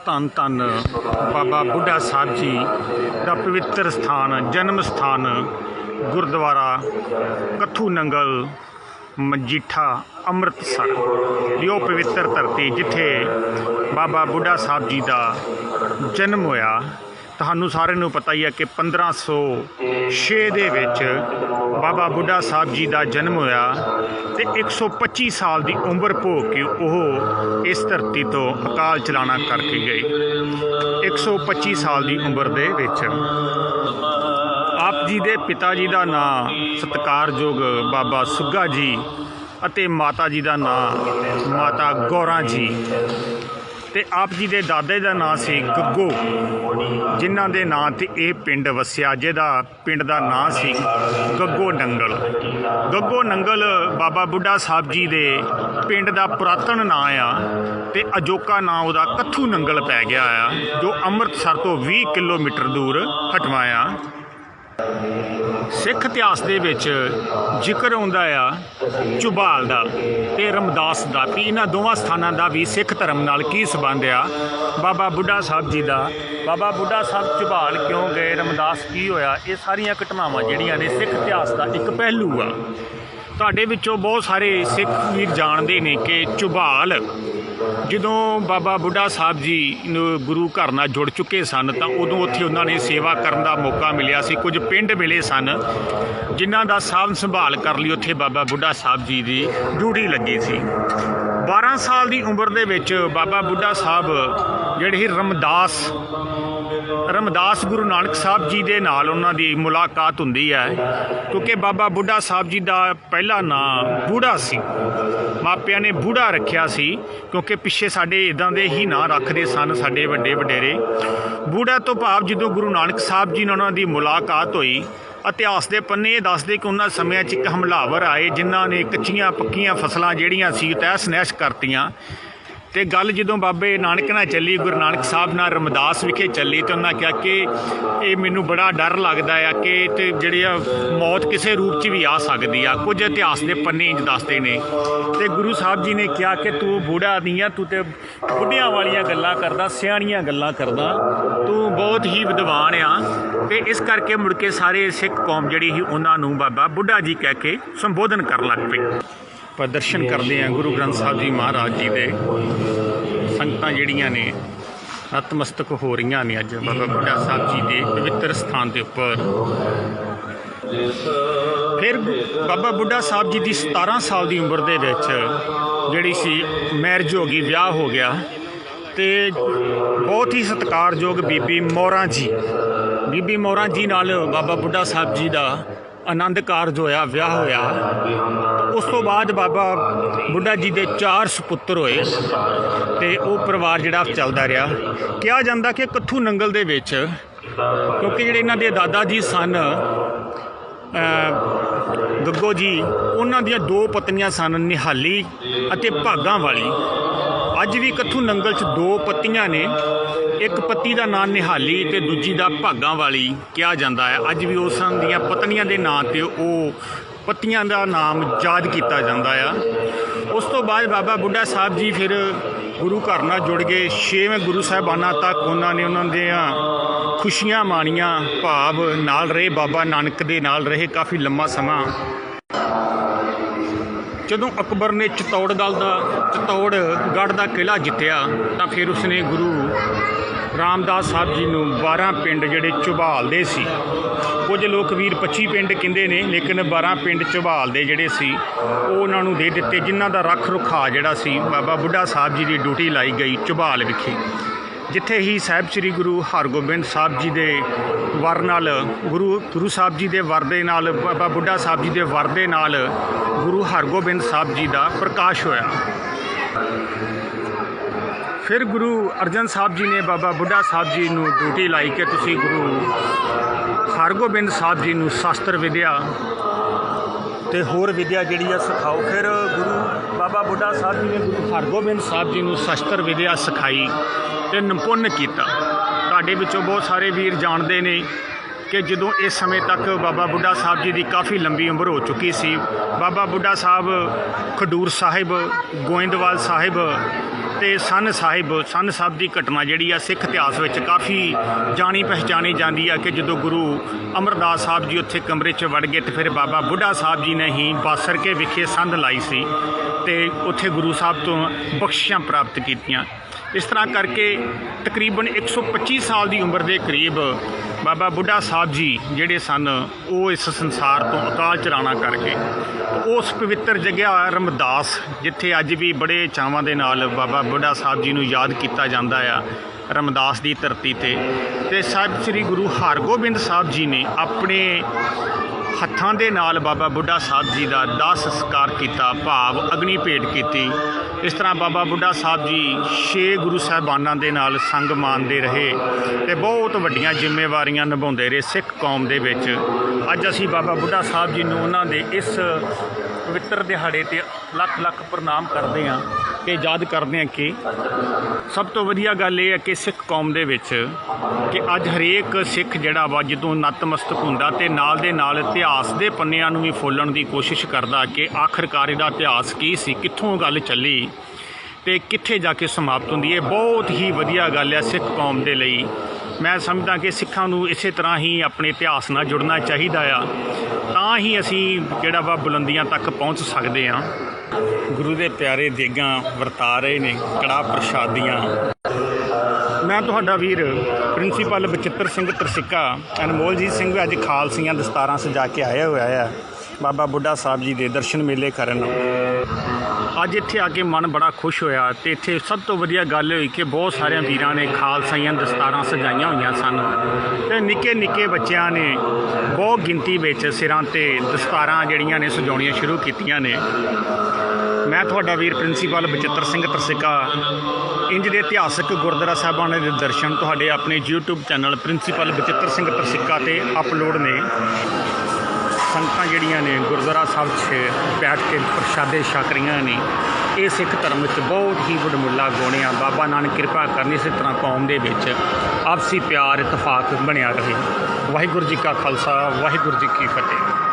ਧੰਨ ਧੰਨ ਬਾਬਾ ਬੁੱਢਾ ਸਾਹਿਬ ਜੀ ਦਾ ਪਵਿੱਤਰ ਸਥਾਨ, ਜਨਮ ਸਥਾਨ ਗੁਰਦੁਆਰਾ ਕੱਥੂ ਨੰਗਲ ਮਜੀਠਾ ਅੰਮ੍ਰਿਤਸਰ ਦੀ ਉਹ ਪਵਿੱਤਰ ਧਰਤੀ ਜਿੱਥੇ ਬਾਬਾ ਬੁੱਢਾ ਸਾਹਿਬ ਜੀ ਦਾ ਜਨਮ ਹੋਇਆ। ਤੁਹਾਨੂੰ ਸਾਰਿਆਂ ਨੂੰ ਪਤਾ ਹੀ ਹੈ ਕਿ 1506 ਦੇ ਵਿੱਚ ਬਾਬਾ ਬੁੱਢਾ ਸਾਹਿਬ ਜੀ ਦਾ ਜਨਮ ਹੋਇਆ ਅਤੇ 125 ਸਾਲ ਦੀ ਉਮਰ ਭੋਗ ਕੇ ਉਹ ਇਸ ਧਰਤੀ ਤੋਂ ਅਕਾਲ ਚਲਾਣਾ ਕਰਕੇ ਗਏ। 125 ਸਾਲ ਦੀ ਉਮਰ ਦੇ ਵਿੱਚ ਆਪ ਜੀ ਦੇ ਪਿਤਾ ਜੀ ਦਾ ਨਾਂ ਸਤਿਕਾਰਯੋਗ ਬਾਬਾ ਸੁੱਗਾ ਜੀ ਅਤੇ ਮਾਤਾ ਜੀ ਦਾ ਨਾਂ ਮਾਤਾ ਗੌਰਾਂ ਜੀ, ਅਤੇ ਆਪ ਜੀ ਦੇ ਦਾਦੇ ਦਾ ਨਾਂ ਸੀ ਗੱਗੋ, ਜਿਨ੍ਹਾਂ ਦੇ ਨਾਂ 'ਤੇ ਇਹ ਪਿੰਡ ਵਸਿਆ, ਜਿਹਦਾ ਪਿੰਡ ਦਾ ਨਾਂ ਸੀ ਗੱਗੋ ਨੰਗਲ। ਗੱਗੋ ਨੰਗਲ ਬਾਬਾ ਬੁੱਢਾ ਸਾਹਿਬ ਜੀ ਦੇ ਪਿੰਡ ਦਾ ਪੁਰਾਤਨ ਨਾਂ ਆ ਅਤੇ ਅਜੋਕਾ ਨਾਂ ਉਹਦਾ ਕੱਥੂ ਨੰਗਲ ਪੈ ਗਿਆ ਆ, ਜੋ ਅੰਮ੍ਰਿਤਸਰ ਤੋਂ 20 ਕਿਲੋਮੀਟਰ ਦੂਰ ਹਟਵਾ ਆ। ਸਿੱਖ ਇਤਿਹਾਸ ਦੇ ਵਿੱਚ ਜ਼ਿਕਰ ਆਉਂਦਾ ਆ ਝੁਬਾਲ ਦਾ ਅਤੇ ਰਮਦਾਸ ਦਾ, ਵੀ ਇਹਨਾਂ ਦੋਵਾਂ ਸਥਾਨਾਂ ਦਾ ਵੀ ਸਿੱਖ ਧਰਮ ਨਾਲ ਕੀ ਸੰਬੰਧ ਆ। ਬਾਬਾ ਬੁੱਢਾ ਸਾਹਿਬ ਜੀ ਦਾ, ਬਾਬਾ ਬੁੱਢਾ ਸਾਹਿਬ ਝੁਬਾਲ ਕਿਉਂ ਗਏ, ਰਮਦਾਸ ਕੀ ਹੋਇਆ, ਇਹ ਸਾਰੀਆਂ ਘਟਨਾਵਾਂ ਜਿਹੜੀਆਂ ਨੇ ਸਿੱਖ ਇਤਿਹਾਸ ਦਾ ਇੱਕ ਪਹਿਲੂ ਆ। ਤੁਹਾਡੇ ਵਿੱਚੋਂ ਬਹੁਤ ਸਾਰੇ ਸਿੱਖ ਵੀਰ ਜਾਣਦੇ ਨੇ ਕਿ ਝੁਬਾਲ ਜਦੋਂ ਬਾਬਾ ਬੁੱਢਾ ਸਾਹਿਬ ਜੀ ਨੂੰ ਗੁਰੂ ਘਰ ਨਾਲ ਜੁੜ ਚੁੱਕੇ ਸਨ ਤਾਂ ਉਦੋਂ ਉੱਥੇ ਉਹਨਾਂ ਨੇ ਸੇਵਾ ਕਰਨ ਦਾ ਮੌਕਾ ਮਿਲਿਆ ਸੀ। ਕੁਝ ਪਿੰਡ ਮਿਲੇ ਸਨ ਜਿਨ੍ਹਾਂ ਦਾ ਸਾਂਭ ਸੰਭਾਲ ਕਰ ਲਈ ਉੱਥੇ ਬਾਬਾ ਬੁੱਢਾ ਸਾਹਿਬ ਜੀ ਦੀ ਡਿਊਟੀ ਲੱਗੀ ਸੀ। 12 ਸਾਲ ਦੀ ਉਮਰ ਦੇ ਵਿੱਚ ਬਾਬਾ ਬੁੱਢਾ ਸਾਹਿਬ ਜਿਹੜੇ ਰਮਦਾਸ ਗੁਰੂ ਨਾਨਕ ਸਾਹਿਬ ਜੀ ਦੇ ਨਾਲ ਉਹਨਾਂ ਦੀ ਮੁਲਾਕਾਤ ਹੁੰਦੀ ਹੈ, ਕਿਉਂਕਿ ਬਾਬਾ ਬੁੱਢਾ ਸਾਹਿਬ ਜੀ ਦਾ ਪਹਿਲਾ ਨਾਂ ਬੁੱਢਾ ਸੀ। ਮਾਪਿਆਂ ਨੇ ਬੁੱਢਾ ਰੱਖਿਆ ਸੀ ਕਿਉਂਕਿ ਪਿੱਛੇ ਸਾਡੇ ਇੱਦਾਂ ਦੇ ਹੀ ਨਾਂ ਰੱਖਦੇ ਸਨ ਸਾਡੇ ਵੱਡੇ ਵਡੇਰੇ। ਬੁੱਢਾ ਤੋਂ ਭਾਵ ਜਦੋਂ ਗੁਰੂ ਨਾਨਕ ਸਾਹਿਬ ਜੀ ਨਾਲ ਉਹਨਾਂ ਦੀ ਮੁਲਾਕਾਤ ਹੋਈ, ਇਤਿਹਾਸ ਦੇ ਪੰਨੇ ਇਹ ਦੱਸਦੇ ਕਿ ਉਹਨਾਂ ਸਮਿਆਂ 'ਚ ਇੱਕ ਹਮਲਾਵਰ ਆਏ ਜਿਨ੍ਹਾਂ ਨੇ ਕੱਚੀਆਂ ਪੱਕੀਆਂ ਫਸਲਾਂ ਜਿਹੜੀਆਂ ਸੀ ਤਹਿਸ ਨਹਿਸ ਕਰਤੀਆਂ। ਅਤੇ ਗੱਲ ਜਦੋਂ ਬਾਬੇ ਨਾਨਕ ਨਾਲ ਚੱਲੀ, ਗੁਰੂ ਨਾਨਕ ਸਾਹਿਬ ਨਾਲ ਰਮਦਾਸ ਵਿਖੇ ਚੱਲੀ, ਅਤੇ ਉਹਨਾਂ ਕਿਹਾ ਕਿ ਇਹ ਮੈਨੂੰ ਬੜਾ ਡਰ ਲੱਗਦਾ ਆ ਕਿ ਤੇ ਜਿਹੜੀ ਆ ਮੌਤ ਕਿਸੇ ਰੂਪ 'ਚ ਵੀ ਆ ਸਕਦੀ ਆ। ਕੁਝ ਇਤਿਹਾਸ ਦੇ ਪੰਨੇ ਇੰਝ ਦੱਸਦੇ ਨੇ। ਅਤੇ ਗੁਰੂ ਸਾਹਿਬ ਜੀ ਨੇ ਕਿਹਾ ਕਿ ਤੂੰ ਬੁੱਢਾ ਨਹੀਂ ਆ, ਤੂੰ ਤੇ ਬੁੱਢਿਆਂ ਵਾਲੀਆਂ ਗੱਲਾਂ ਕਰਦਾ, ਸਿਆਣੀਆਂ ਗੱਲਾਂ ਕਰਦਾ, ਤੂੰ ਬਹੁਤ ਹੀ ਵਿਦਵਾਨ ਆ। ਅਤੇ ਇਸ ਕਰਕੇ ਮੁੜ ਕੇ ਸਾਰੇ ਸਿੱਖ ਕੌਮ ਜਿਹੜੀ ਸੀ ਉਹਨਾਂ ਨੂੰ ਬਾਬਾ ਬੁੱਢਾ ਜੀ ਕਹਿ ਕੇ ਸੰਬੋਧਨ ਕਰਨ ਲੱਗ ਪਈ। ਆਪਾਂ ਦਰਸ਼ਨ ਕਰਦੇ ਹਾਂ ਗੁਰੂ ਗ੍ਰੰਥ ਸਾਹਿਬ ਜੀ ਮਹਾਰਾਜ ਜੀ ਦੇ। ਸੰਗਤਾਂ ਜਿਹੜੀਆਂ ਨੇ ਨਤਮਸਤਕ ਹੋ ਰਹੀਆਂ ਨੇ ਅੱਜ ਬਾਬਾ ਬੁੱਢਾ ਸਾਹਿਬ ਜੀ ਦੇ ਪਵਿੱਤਰ ਸਥਾਨ ਦੇ ਉੱਪਰ। ਫਿਰ ਬਾਬਾ ਬੁੱਢਾ ਸਾਹਿਬ ਜੀ ਦੀ 17 ਸਾਲ ਦੀ ਉਮਰ ਦੇ ਵਿੱਚ ਜਿਹੜੀ ਸੀ ਮੈਰਿਜ ਹੋ ਗਈ, ਵਿਆਹ ਹੋ ਗਿਆ, ਅਤੇ ਬਹੁਤ ਹੀ ਸਤਿਕਾਰਯੋਗ ਬੀਬੀ ਮੌਰਾਂ ਜੀ ਨਾਲ ਬਾਬਾ ਬੁੱਢਾ ਸਾਹਿਬ ਜੀ ਦਾ ਆਨੰਦ ਕਾਰਜ ਹੋਇਆ, ਵਿਆਹ ਹੋਇਆ। ਉਸ ਤੋਂ ਬਾਅਦ ਬਾਬਾ ਬੁੱਢਾ ਜੀ ਦੇ 4 ਸੁਪੁੱਤਰ ਹੋਏ ਅਤੇ ਉਹ ਪਰਿਵਾਰ ਜਿਹੜਾ ਚੱਲਦਾ ਰਿਹਾ। ਕਿਹਾ ਜਾਂਦਾ ਕਿ ਕੱਥੂ ਨੰਗਲ ਦੇ ਵਿੱਚ, ਕਿਉਂਕਿ ਜਿਹੜੇ ਇਹਨਾਂ ਦੇ ਦਾਦਾ ਜੀ ਸਨ ਗੱਗੋ ਜੀ, ਉਹਨਾਂ ਦੀਆਂ 2 ਪਤਨੀਆਂ ਸਨ, ਨਿਹਾਲੀ ਅਤੇ ਭਾਗਾਂ ਵਾਲੀ। ਅੱਜ ਵੀ ਕੱਥੂ ਨੰਗਲ 'ਚ 2 ਪਤਨੀਆਂ ਨੇ, ਇੱਕ ਪਤੀ ਦਾ ਨਾਂ ਨਿਹਾਲੀ ਅਤੇ ਦੂਜੀ ਦਾ ਭਾਗਾਂ ਵਾਲੀ ਕਿਹਾ ਜਾਂਦਾ ਹੈ। ਅੱਜ ਵੀ ਉਸ ਦੀਆਂ ਪਤਨੀਆਂ ਦੇ ਨਾਂ 'ਤੇ ਉਹ ਪਤੀਆਂ ਦਾ ਨਾਮ ਯਾਦ ਕੀਤਾ ਜਾਂਦਾ ਆ। ਉਸ ਤੋਂ ਬਾਅਦ ਬਾਬਾ ਬੁੱਢਾ ਸਾਹਿਬ ਜੀ ਫਿਰ ਗੁਰੂ ਘਰ ਨਾਲ ਜੁੜ ਗਏ। 6ਵੇਂ ਗੁਰੂ ਸਾਹਿਬਾਨਾਂ ਤੱਕ ਉਹਨਾਂ ਨੇ ਉਹਨਾਂ ਦੀਆਂ ਖੁਸ਼ੀਆਂ ਮਾਣੀਆਂ, ਭਾਵ ਨਾਲ ਰਹੇ, ਬਾਬਾ ਨਾਨਕ ਦੇ ਨਾਲ ਰਹੇ ਕਾਫੀ ਲੰਮਾ ਸਮਾਂ। ਜਦੋਂ ਅਕਬਰ ਨੇ ਚਿੱਤੌੜਗੜ੍ਹ ਦਾ ਕਿਲ੍ਹਾ ਜਿੱਤਿਆ ਤਾਂ ਫਿਰ ਉਸਨੇ ਗੁਰੂ ਰਾਮਦਾਸ ਸਾਹਿਬ ਜੀ ਨੂੰ 12 ਪਿੰਡ ਜਿਹੜੇ ਝੁਬਾਲ ਦੇ ਸੀ, ਕੁਝ ਲੋਕ ਵੀਰ 25 ਪਿੰਡ ਕਹਿੰਦੇ ਨੇ, ਲੇਕਿਨ 12 ਪਿੰਡ ਝੁਬਾਲ ਦੇ ਜਿਹੜੇ ਸੀ ਉਹ ਉਹਨਾਂ ਨੂੰ ਦੇ ਦਿੱਤੇ, ਜਿਨ੍ਹਾਂ ਦਾ ਰੱਖ ਰੁਖਾਅ ਜਿਹੜਾ ਸੀ ਬਾਬਾ ਬੁੱਢਾ ਸਾਹਿਬ ਜੀ ਦੀ ਡਿਊਟੀ ਲਾਈ ਗਈ ਝੁਬਾਲ ਵਿਖੇ, ਜਿੱਥੇ ਹੀ ਸਾਹਿਬ ਸ੍ਰੀ ਗੁਰੂ ਹਰਗੋਬਿੰਦ ਸਾਹਿਬ ਜੀ ਦੇ ਵਰ ਨਾਲ, ਗੁਰੂ ਸਾਹਿਬ ਜੀ ਦੇ ਵਰ ਦੇ ਨਾਲ, ਬਾਬਾ ਬੁੱਢਾ ਸਾਹਿਬ ਜੀ ਦੇ ਵਰ ਦੇ ਨਾਲ ਗੁਰੂ ਹਰਗੋਬਿੰਦ ਸਾਹਿਬ ਜੀ ਦਾ ਪ੍ਰਕਾਸ਼ ਹੋਇਆ। ਫਿਰ ਗੁਰੂ ਅਰਜਨ ਸਾਹਿਬ ਜੀ ਨੇ ਬਾਬਾ ਬੁੱਢਾ ਸਾਹਿਬ ਜੀ ਨੂੰ ਡਿਊਟੀ ਲਾਈ ਕਿ ਤੁਸੀਂ ਗੁਰੂ ਹਰਗੋਬਿੰਦ ਸਾਹਿਬ ਜੀ ਨੂੰ ਸ਼ਾਸਤਰ ਵਿਦਿਆ ਅਤੇ ਹੋਰ ਵਿਦਿਆ ਜਿਹੜੀ ਆ ਸਿਖਾਓ। ਫਿਰ ਬਾਬਾ ਬੁੱਢਾ ਸਾਹਿਬ ਜੀ ਨੇ ਗੁਰੂ ਹਰਗੋਬਿੰਦ ਸਾਹਿਬ ਜੀ ਨੂੰ ਸ਼ਾਸਤਰ ਵਿਦਿਆ ਸਿਖਾਈ ਅਤੇ ਨਿਪੁੰਨ ਕੀਤਾ। ਤੁਹਾਡੇ ਵਿੱਚੋਂ ਬਹੁਤ ਸਾਰੇ ਵੀਰ ਜਾਣਦੇ ਨੇ ਕਿ ਜਦੋਂ ਇਸ ਸਮੇਂ ਤੱਕ ਬਾਬਾ ਬੁੱਢਾ ਸਾਹਿਬ ਜੀ ਦੀ ਕਾਫੀ ਲੰਬੀ ਉਮਰ ਹੋ ਚੁੱਕੀ ਸੀ। ਬਾਬਾ ਬੁੱਢਾ ਸਾਹਿਬ ਖਡੂਰ ਸਾਹਿਬ, ਗੋਇੰਦਵਾਲ ਸਾਹਿਬ ਅਤੇ ਸੰਨ ਸਾਹਿਬ ਦੀ ਘਟਨਾ ਜਿਹੜੀ ਆ ਸਿੱਖ ਇਤਿਹਾਸ ਵਿੱਚ ਕਾਫੀ ਜਾਣੀ ਪਹਿਚਾਣੀ ਜਾਂਦੀ ਆ ਕਿ ਜਦੋਂ ਗੁਰੂ ਅਮਰਦਾਸ ਸਾਹਿਬ ਜੀ ਉੱਥੇ ਕਮਰੇ 'ਚ ਵੜ ਗਏ ਅਤੇ ਫਿਰ ਬਾਬਾ ਬੁੱਢਾ ਸਾਹਿਬ ਜੀ ਨੇ ਹੀ ਬਾਸਰਕੇ ਵਿਖੇ ਸੰਧ ਲਾਈ ਸੀ ਅਤੇ ਉੱਥੇ ਗੁਰੂ ਸਾਹਿਬ ਤੋਂ ਬਖਸ਼ਿਸ਼ਾਂ ਪ੍ਰਾਪਤ ਕੀਤੀਆਂ। ਇਸ ਤਰ੍ਹਾਂ ਕਰਕੇ ਤਕਰੀਬਨ 125 ਸਾਲ ਦੀ ਉਮਰ ਦੇ ਕਰੀਬ ਬਾਬਾ ਬੁੱਢਾ ਸਾਹਿਬ ਜੀ ਜਿਹੜੇ ਸਨ ਉਹ ਇਸ ਸੰਸਾਰ ਤੋਂ ਅਕਾਲ ਚਲਾਣਾ ਕਰ ਗਏ। ਉਸ ਪਵਿੱਤਰ ਜਗ੍ਹਾ ਰਮਦਾਸ, ਜਿੱਥੇ ਅੱਜ ਵੀ ਬੜੇ ਚਾਵਾਂ ਦੇ ਨਾਲ ਬਾਬਾ ਬੁੱਢਾ ਸਾਹਿਬ ਜੀ ਨੂੰ ਯਾਦ ਕੀਤਾ ਜਾਂਦਾ ਆ, ਰਮਦਾਸ ਦੀ ਧਰਤੀ ਤੇ ਸਾਹਿਬ ਸ੍ਰੀ ਗੁਰੂ ਹਰਗੋਬਿੰਦ ਸਾਹਿਬ ਜੀ ਨੇ ਆਪਣੇ ਹੱਥਾਂ ਦੇ ਨਾਲ ਬਾਬਾ ਬੁੱਢਾ ਸਾਹਿਬ ਜੀ ਦਾ ਦਾਹ ਸੰਸਕਾਰ ਕੀਤਾ, ਭਾਵ ਅਗਨੀ ਭੇਟ ਕੀਤੀ। ਇਸ ਤਰ੍ਹਾਂ ਬਾਬਾ ਬੁੱਢਾ ਸਾਹਿਬ ਜੀ 6 ਗੁਰੂ ਸਾਹਿਬਾਨਾਂ ਦੇ ਨਾਲ ਸੰਗ ਮਾਨਦੇ ਰਹੇ ਅਤੇ ਬਹੁਤ ਵੱਡੀਆਂ ਜ਼ਿੰਮੇਵਾਰੀਆਂ ਨਿਭਾਉਂਦੇ ਰਹੇ ਸਿੱਖ ਕੌਮ ਦੇ ਵਿੱਚ। ਅੱਜ ਅਸੀਂ ਬਾਬਾ ਬੁੱਢਾ ਸਾਹਿਬ ਜੀ ਨੂੰ ਉਹਨਾਂ ਦੇ ਇਸ ਪਵਿੱਤਰ ਦਿਹਾੜੇ 'ਤੇ ਲੱਖ ਲੱਖ ਪ੍ਰਣਾਮ ਕਰਦੇ ਹਾਂ ਕਿ ਯਾਦ ਕਰਦੇ ਹਾਂ ਕਿ ਸਭ ਤੋਂ ਵਧੀਆ ਗੱਲ ਇਹ ਹੈ ਕਿ ਸਿੱਖ ਕੌਮ ਦੇ ਵਿੱਚ ਕਿ ਅੱਜ ਹਰੇਕ ਸਿੱਖ ਜਿਹੜਾ ਵਾ ਜਦੋਂ ਨਤਮਸਤਕ ਹੁੰਦਾ ਅਤੇ ਨਾਲ ਦੇ ਨਾਲ ਇਤਿਹਾਸ ਦੇ ਪੰਨਿਆਂ ਨੂੰ ਵੀ ਫੋਲਣ ਦੀ ਕੋਸ਼ਿਸ਼ ਕਰਦਾ ਕਿ ਆਖਰਕਾਰ ਇਹਦਾ ਇਤਿਹਾਸ ਕੀ ਸੀ, ਕਿੱਥੋਂ ਗੱਲ ਚੱਲੀ ਅਤੇ ਕਿੱਥੇ ਜਾ ਕੇ ਸਮਾਪਤ ਹੁੰਦੀ ਹੈ। ਬਹੁਤ ਹੀ ਵਧੀਆ ਗੱਲ ਹੈ ਸਿੱਖ ਕੌਮ ਦੇ ਲਈ। ਮੈਂ ਸਮਝਦਾ ਕਿ ਸਿੱਖਾਂ ਨੂੰ ਇਸੇ ਤਰ੍ਹਾਂ ਹੀ ਆਪਣੇ ਇਤਿਹਾਸ ਨਾਲ ਜੁੜਨਾ ਚਾਹੀਦਾ ਆ, ਤਾਂ ਹੀ ਅਸੀਂ ਜਿਹੜਾ ਵਾ ਬੁਲੰਦੀਆਂ ਤੱਕ ਪਹੁੰਚ ਸਕਦੇ ਹਾਂ। ਗੁਰੂ ਦੇ ਪਿਆਰੇ ਦੇਗਾਂ ਵਰਤਾ ਰਹੇ ਨੇ ਕੜਾਹ ਪ੍ਰਸ਼ਾਦੀਆਂ। ਮੈਂ ਤੁਹਾਡਾ ਵੀਰ ਪ੍ਰਿੰਸੀਪਲ ਬਚਿੱਤਰ ਸਿੰਘ ਤਰਸਿੱਕਾ, ਅਨਮੋਲਜੀਤ ਸਿੰਘ ਅੱਜ ਖਾਲਸੀਆਂ ਦਸਤਾਰਾਂ ਸਜਾ ਕੇ ਆਇਆ ਹੋਇਆ ਆ ਬਾਬਾ ਬੁੱਢਾ ਸਾਹਿਬ ਜੀ ਦੇ ਦਰਸ਼ਨ ਮੇਲੇ ਕਰਨ। ਅੱਜ ਇੱਥੇ ਆ ਕੇ ਮਨ ਬੜਾ ਖੁਸ਼ ਹੋਇਆ ਅਤੇ ਇੱਥੇ ਸਭ ਤੋਂ ਵਧੀਆ ਗੱਲ ਹੋਈ ਕਿ ਬਹੁਤ ਸਾਰਿਆਂ ਵੀਰਾਂ ਨੇ ਖਾਲਸਾਈਆਂ ਦਸਤਾਰਾਂ ਸਜਾਈਆਂ ਹੋਈਆਂ ਸਨ ਅਤੇ ਨਿੱਕੇ ਨਿੱਕੇ ਬੱਚਿਆਂ ਨੇ ਬਹੁਤ ਗਿਣਤੀ ਵਿੱਚ ਸਿਰਾਂ 'ਤੇ ਦਸਤਾਰਾਂ ਜਿਹੜੀਆਂ ਨੇ ਸਜਾਉਣੀਆਂ ਸ਼ੁਰੂ ਕੀਤੀਆਂ ਨੇ। ਮੈਂ ਤੁਹਾਡਾ ਵੀਰ ਪ੍ਰਿੰਸੀਪਲ ਬਚਿੱਤਰ ਸਿੰਘ ਤਰਸਿੱਕਾ ਇੰਜ ਦੇ ਇਤਿਹਾਸਕ ਗੁਰਦੁਆਰਾ ਸਾਹਿਬਾਨਾਂ ਦੇ ਦਰਸ਼ਨ ਤੁਹਾਡੇ ਆਪਣੇ YouTube channel principal Bachittar Singh Tarsikka 'ਤੇ ਅਪਲੋਡ ਨੇ। ਸੰਗਤਾਂ ਜਿਹੜੀਆਂ ਨੇ ਗੁਰਦੁਆਰਾ ਸਾਹਿਬ 'ਚ ਬੈਠ ਕੇ ਪ੍ਰਸ਼ਾਦੇ ਛਕ ਰਹੀਆਂ ਨੇ। ਇਹ ਸਿੱਖ ਧਰਮ ਵਿੱਚ ਬਹੁਤ ਹੀ ਵਡਮੁੱਲਾ ਗੁਣ ਆ। ਬਾਬਾ ਨਾਨਕ ਕਿਰਪਾ ਕਰਨੀ ਇਸੇ ਤਰ੍ਹਾਂ ਕੌਮ ਦੇ ਵਿੱਚ ਆਪਸੀ ਪਿਆਰ ਇਤਫਾਕ ਬਣਿਆ ਰਹੇ। ਵਾਹਿਗੁਰੂ ਜੀ ਕਾ ਖਾਲਸਾ, ਵਾਹਿਗੁਰੂ ਜੀ ਕੀ ਫਤਿਹ।